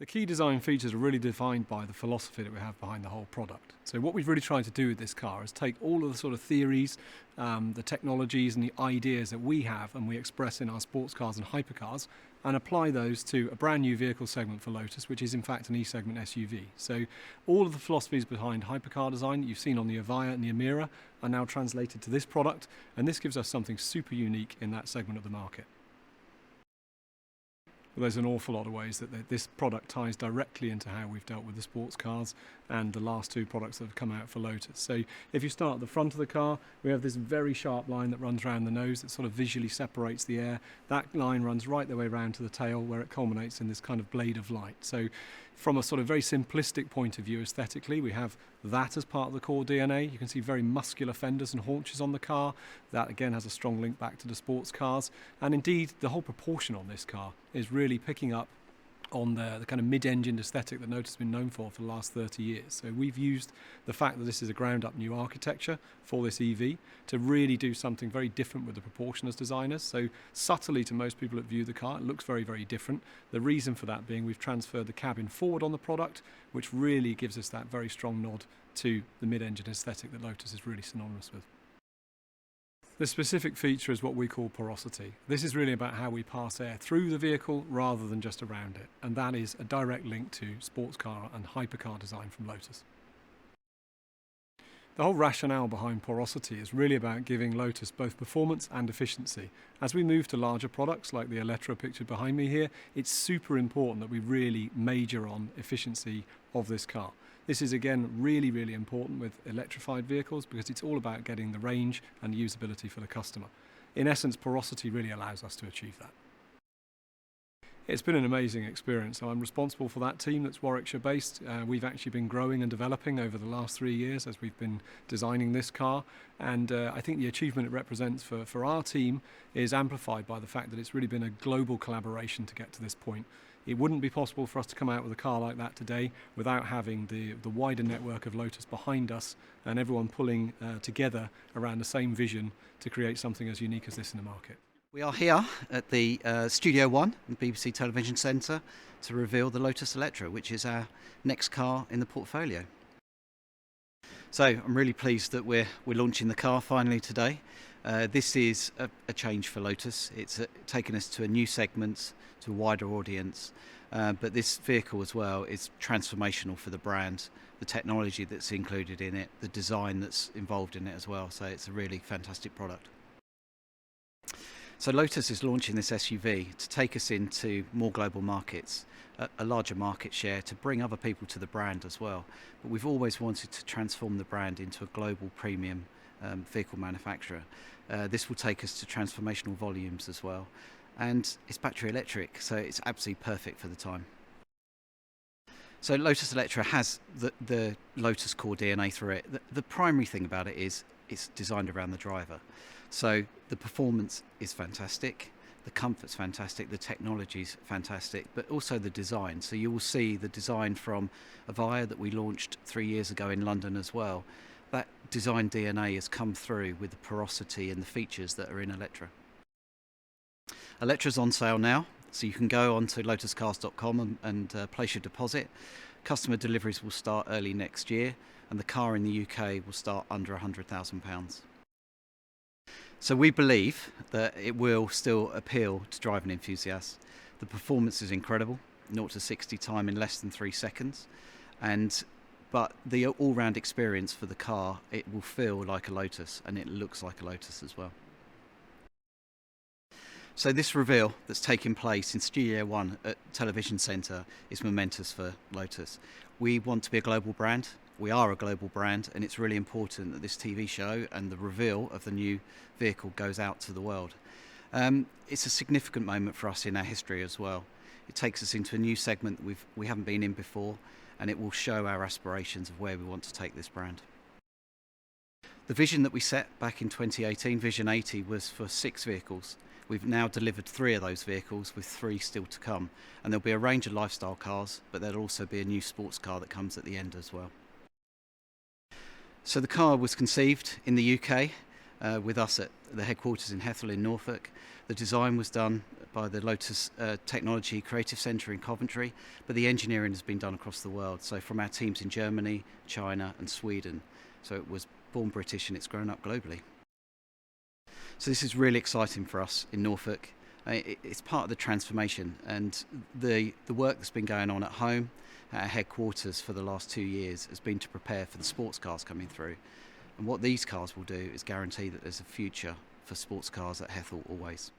The key design features are really defined by the philosophy that we have behind the whole product. So what we've really tried to do with this car is take all of the sort of theories, the technologies and the ideas that we have and we express in our sports cars and hypercars and apply those to a brand new vehicle segment for Lotus, which is in fact an E-segment SUV. So all of the philosophies behind hypercar design that you've seen on the Avaya and the Emira are now translated to this product, and this gives us something super unique in that segment of the market. There's an awful lot of ways that this product ties directly into how we've dealt with the sports cars and the last two products that have come out for Lotus. So if you start at the front of the car, we have this very sharp line that runs around the nose that sort of visually separates the air. That line runs right the way around to the tail where it culminates in this kind of blade of light. So from a sort of very simplistic point of view aesthetically, we have that as part of the core DNA. You can see very muscular fenders and haunches on the car. That again has a strong link back to the sports cars. And indeed, the whole proportion on this car is really picking up on the kind of mid-engined aesthetic that Lotus has been known for the last 30 years. So we've used the fact that this is a ground-up new architecture for this EV to really do something very different with the proportion as designers. So subtly to most people that view the car, it looks very, very different. The reason for that being we've transferred the cabin forward on the product, which really gives us that very strong nod to the mid-engine aesthetic that Lotus is really synonymous with. The specific feature is what we call porosity. This is really about how we pass air through the vehicle rather than just around it, and that is a direct link to sports car and hypercar design from Lotus. The whole rationale behind porosity is really about giving Lotus both performance and efficiency. As we move to larger products like the Eletre pictured behind me here, it's super important that we really major on efficiency of this car. This is again really, really important with electrified vehicles because it's all about getting the range and usability for the customer. In essence, porosity really allows us to achieve that. It's been an amazing experience. So I'm responsible for that team that's Warwickshire based. We've actually been growing and developing over the last 3 years as we've been designing this car, and I think the achievement it represents for our team is amplified by the fact that it's really been a global collaboration to get to this point. It wouldn't be possible for us to come out with a car like that today without having the wider network of Lotus behind us and everyone pulling together around the same vision to create something as unique as this in the market. We are here at the Studio One, the BBC Television Centre, to reveal the Lotus Eletre, which is our next car in the portfolio. So I'm really pleased that we're launching the car finally today. This is a change for Lotus. It's taken us to a new segment, to a wider audience, but this vehicle as well is transformational for the brand, the technology that's included in it, the design that's involved in it as well, so it's a really fantastic product. So Lotus is launching this SUV to take us into more global markets, a larger market share, to bring other people to the brand as well. But we've always wanted to transform the brand into a global premium vehicle manufacturer. This will take us to transformational volumes as well. And it's battery electric, so it's absolutely perfect for the time. So Lotus Eletre has the Lotus core DNA through it. The primary thing about it is it's designed around the driver. So the performance is fantastic, the comfort's fantastic, the technology's fantastic, but also the design. So you will see the design from Avaya that we launched 3 years ago in London as well. That design DNA has come through with the porosity and the features that are in Eletre. Eletre's on sale now, so you can go on to lotuscars.com and place your deposit. Customer deliveries will start early next year, and the car in the UK will start under £100,000. So we believe that it will still appeal to driving enthusiasts. The performance is incredible, 0 to 60 time in less than 3 seconds, but the all-round experience for the car, it will feel like a Lotus, and it looks like a Lotus as well. So this reveal that's taking place in Studio One at Television Centre is momentous for Lotus. We want to be a global brand. We are a global brand, and it's really important that this TV show and the reveal of the new vehicle goes out to the world. It's a significant moment for us in our history as well. It takes us into a new segment that we haven't been in before, and it will show our aspirations of where we want to take this brand. The vision that we set back in 2018, Vision 80, was for 6 vehicles. We've now delivered 3 of those vehicles, with 3 still to come. And there'll be a range of lifestyle cars, but there'll also be a new sports car that comes at the end as well. So the car was conceived in the UK with us at the headquarters in Hethel in Norfolk. The design was done by the Lotus Technology Creative Centre in Coventry, but the engineering has been done across the world, so from our teams in Germany, China and Sweden. So it was born British and it's grown up globally. So this is really exciting for us in Norfolk. It's part of the transformation, and the work that's been going on at home, at our headquarters for the last 2 years, has been to prepare for the sports cars coming through. And what these cars will do is guarantee that there's a future for sports cars at Hethel always.